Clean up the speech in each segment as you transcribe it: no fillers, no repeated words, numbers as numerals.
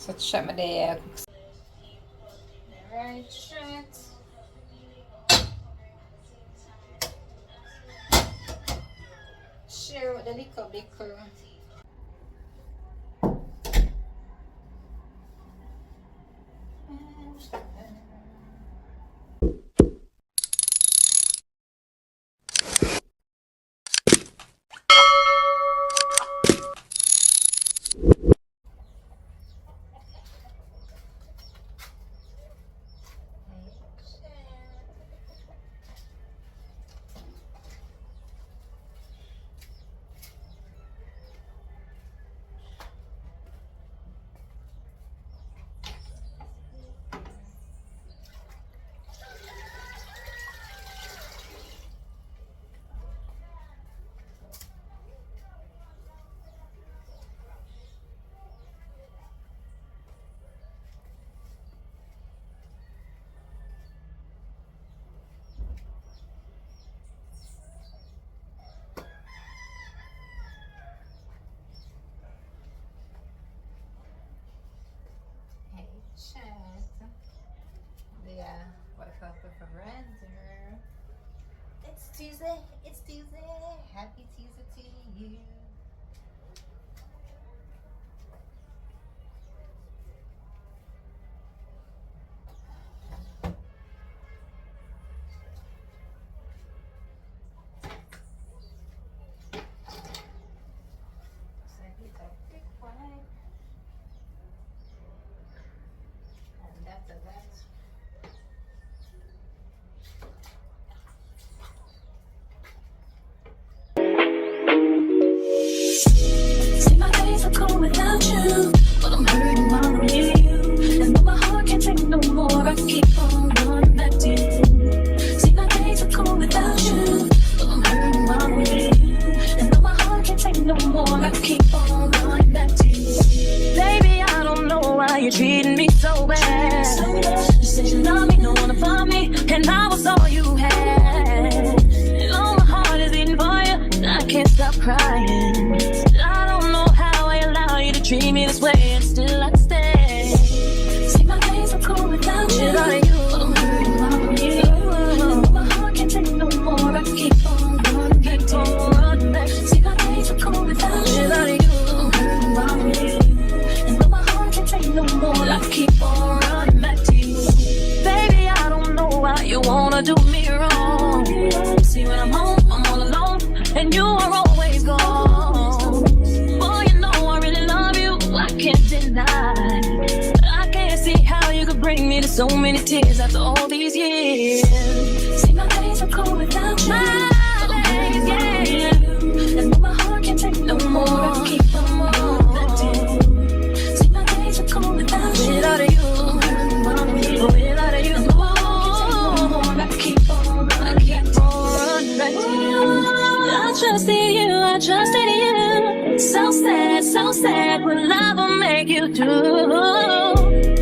So chat my day. Alright, chat. Share with the liquor. Hey chat. Yeah, what up with a render? It's Tuesday. Happy Tuesday to you. So he's a big one. And that's a that. See my days are cold without you, but I'm hurting while I'm near you. And though my heart can't take no more, I keep on running back to you. See my days are cold without you, but I'm hurting while I'm near you. And though my heart can't take no more, I keep on running back to you. Baby, I don't know why you're treating me so bad. You said you love me, no one above me, and I was all you had. And all my heart is beating for you, and I can't stop crying. I don't know how I allow you to treat me this way, and still I stay. See my days are cold without you, but I'm hurting while I'm near you. And my heart can't take no more, I keep on running back to you. See my days are cold without you, but I'm hurting while I'm near you. And my heart can't take no more, I keep on running back to you. Baby, I don't know why you wanna do me wrong. See when I'm home, I'm all alone, and you are always gone. Boy, you know I really love you, I can't deny. I can't see how you could bring me to so many tears after all these years. See my days are cold without you, but I'm hurting while I'm near you. And my heart can't take no more, I keep on running back to you. See my days are cold without you, but I'm hurting while I'm near you. Without you, I keep on running back to you. I trusted you. So sad, what love will make you do.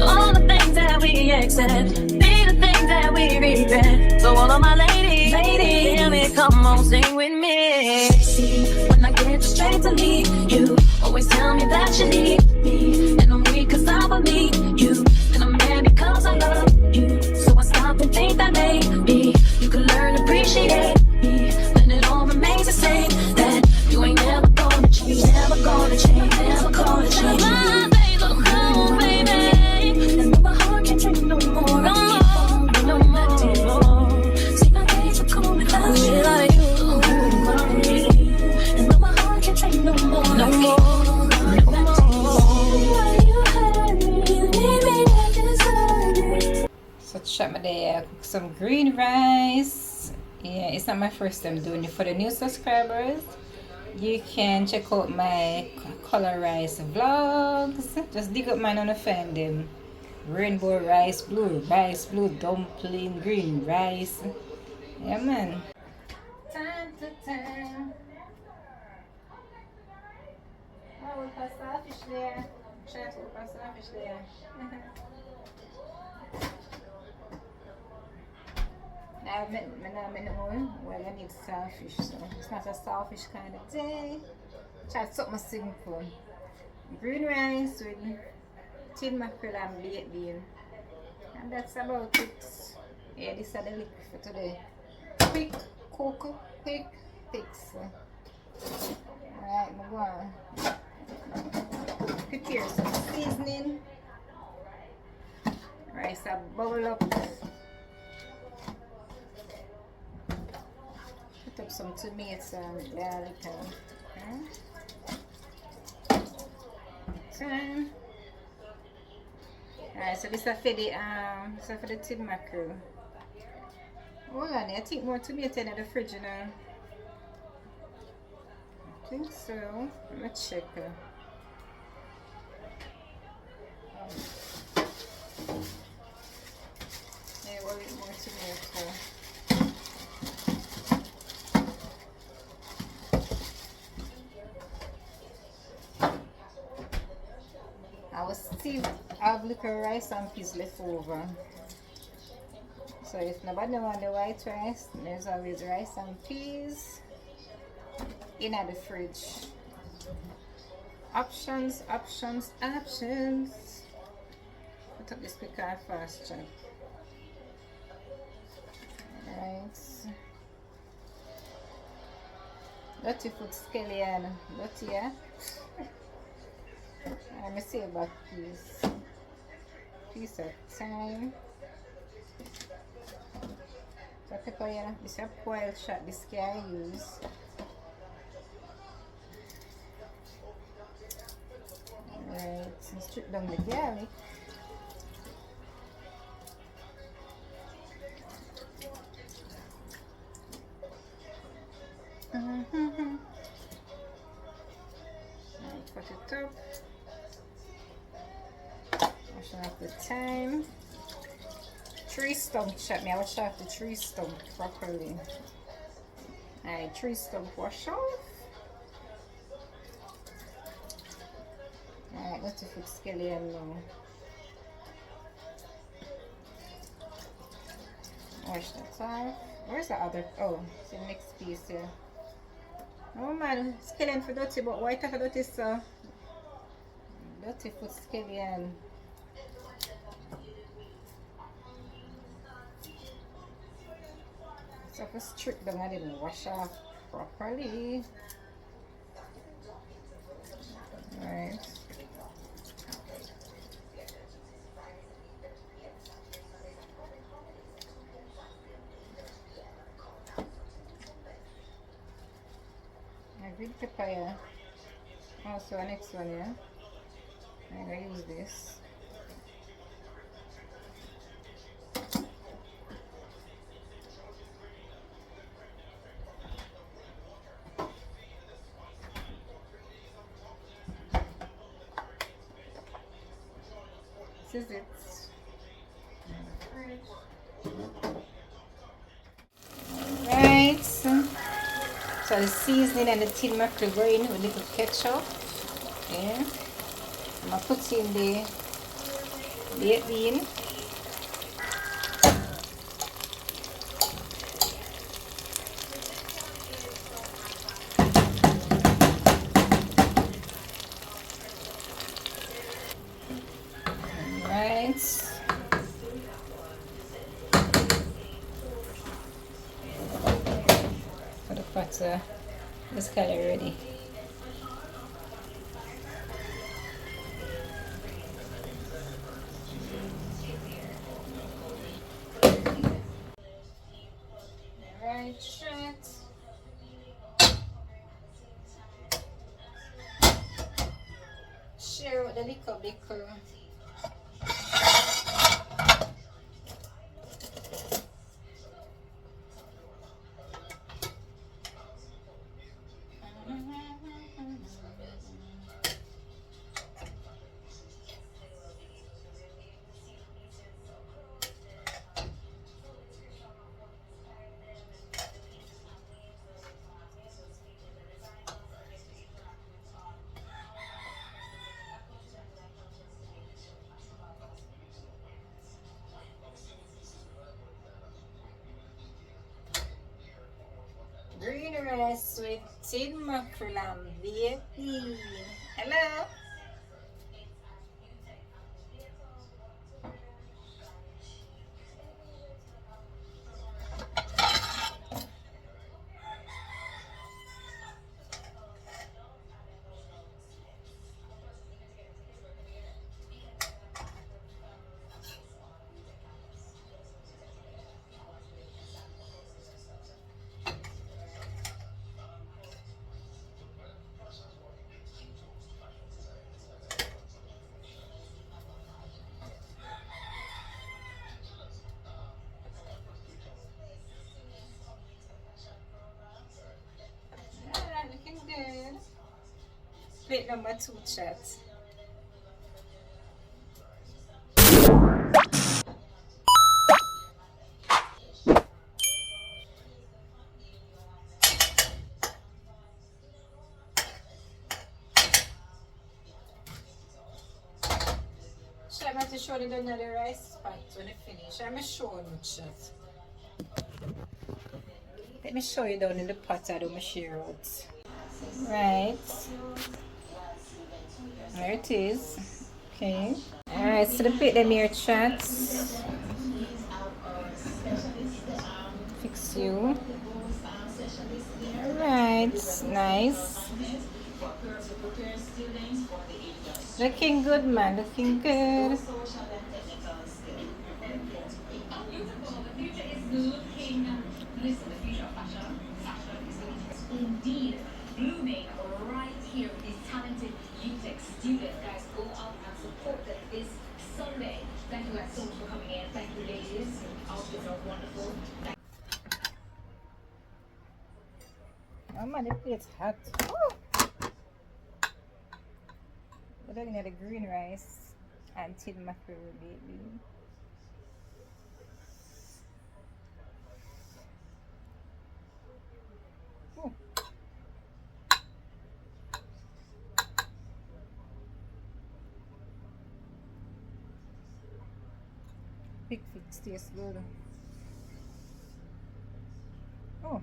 All the things that we accept, be the things that we regret. So all of my ladies, hear me, come on, sing with me. See, when I get the strength to leave you, always tell me that you need me. And I'm weak cause I believe you, and I'm mad because I love you. So I stop and think that maybe you can learn to appreciate me. When it all remains the same, that you ain't never gonna change, never gonna change, never gonna change. My days are cold, baby, and my heart can't take no more. No more, no more. See my days are cold without you, and my heart can't take no more. No more. So chat my day. Cook some green rice. Yeah, it's not my first time doing it. For the new subscribers, you can check out my color rice vlogs. Just dig up mine and find them. Rainbow rice, blue dumpling, green rice. Yeah, man. Time to time. Oh, we pass the fish there. Chat, we pass the fish there. I need starfish, so it's not a starfish kind of day. Try something simple. Green rice with tin mackerel and baked bean. And that's about it. Yeah, these are the liquid for today. Quick cook, quick fix. Alright, I'm going to prepare some seasoning. Rice a bubble up. Put up some tomatoes and garlic and time. Alright, so this is for the tin mackerel. Hold on, I think more tomato in the fridge, you know. I think so. Let me check. Yeah, we'll eat more tomato. I will still have little rice and peas left over. So if nobody want the white rice, there's always rice and peas in the fridge. Options, options, options. Put up this quick and fast job. Right. Dirty food scallion. Dirty, yeah? Let me see about peas. Piece of thyme. So pepper, yeah, this is a boiled shot, this can I use. Alright, so strip down the garlic. Alright, cut it up. Wash off the thyme. Tree stump chop me. I wash off the tree stump properly. Alright, tree stump wash off. Alright, let's put scallion now. Wash that off. Where's the other? Oh, it's the next piece here. Oh man, scallion for dirty, but white for dirty, so dirty food scallion. So if I strip them, I didn't wash off properly. Right. Green papaya. Also, next one, yeah. I'm gonna use this. This is it. Right. So the seasoning and the tin mackerel go in with little ketchup. Yeah. I'm gonna put in the baked bean. Right. For the butter, this color ready. Right, shit. Share with the little liquor. Green rice with tin mackerel and baked bean. Hello? Plate number 2 chat. I'm going to show you the rice pot when I finish. I'm show you chat. Let me show you down in the pot I do my share out. Right. There it is. Okay. Alright, so the plate them here chats. Fix you. Alright, nice. Looking good, man. Looking good. Indeed, blooming right here with these talented UTech students. Guys, go out and support them this Sunday. Thank you guys so much for coming in. Thank you, ladies. Outfits are wonderful. Oh man, the plate's hot. Woo! We're looking at the green rice and tin mackerel, baby. Ooh. Big fix tastes good. Oh.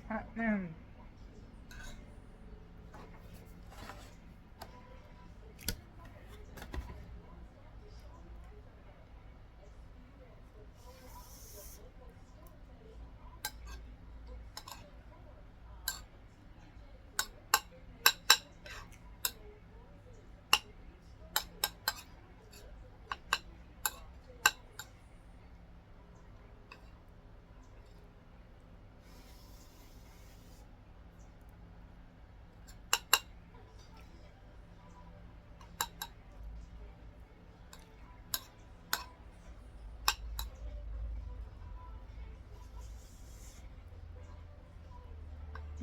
Hot man.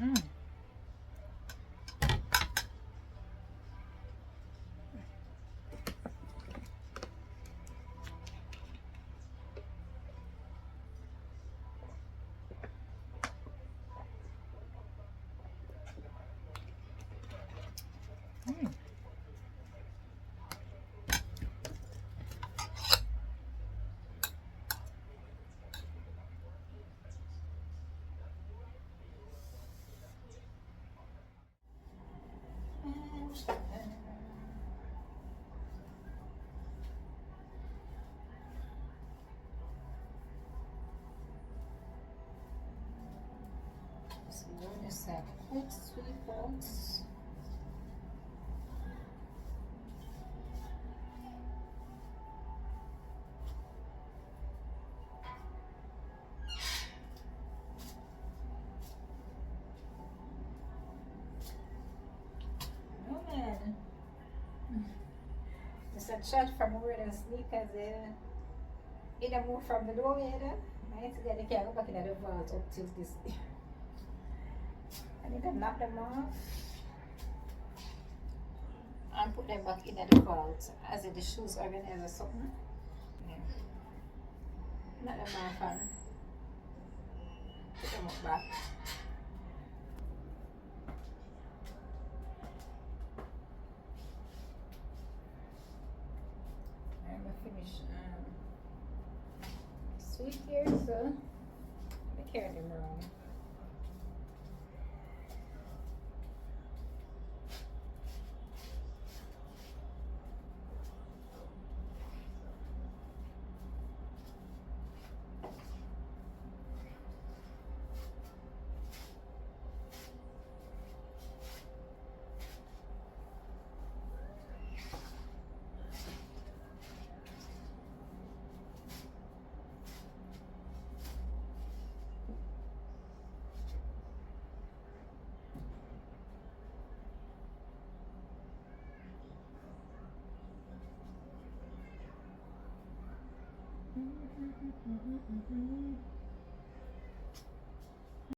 Mm. Mm. So we're just a quick sweep out. No man. It's a chat from wearing sneakers there. In a move from the doorway there. I need to get the car back in the vault up till this. I need to knock them off and put them back in the vault as if the shoes organized or something. Yeah. Knock them off and put them up back. I'm gonna finish sweet here, so I carry them around.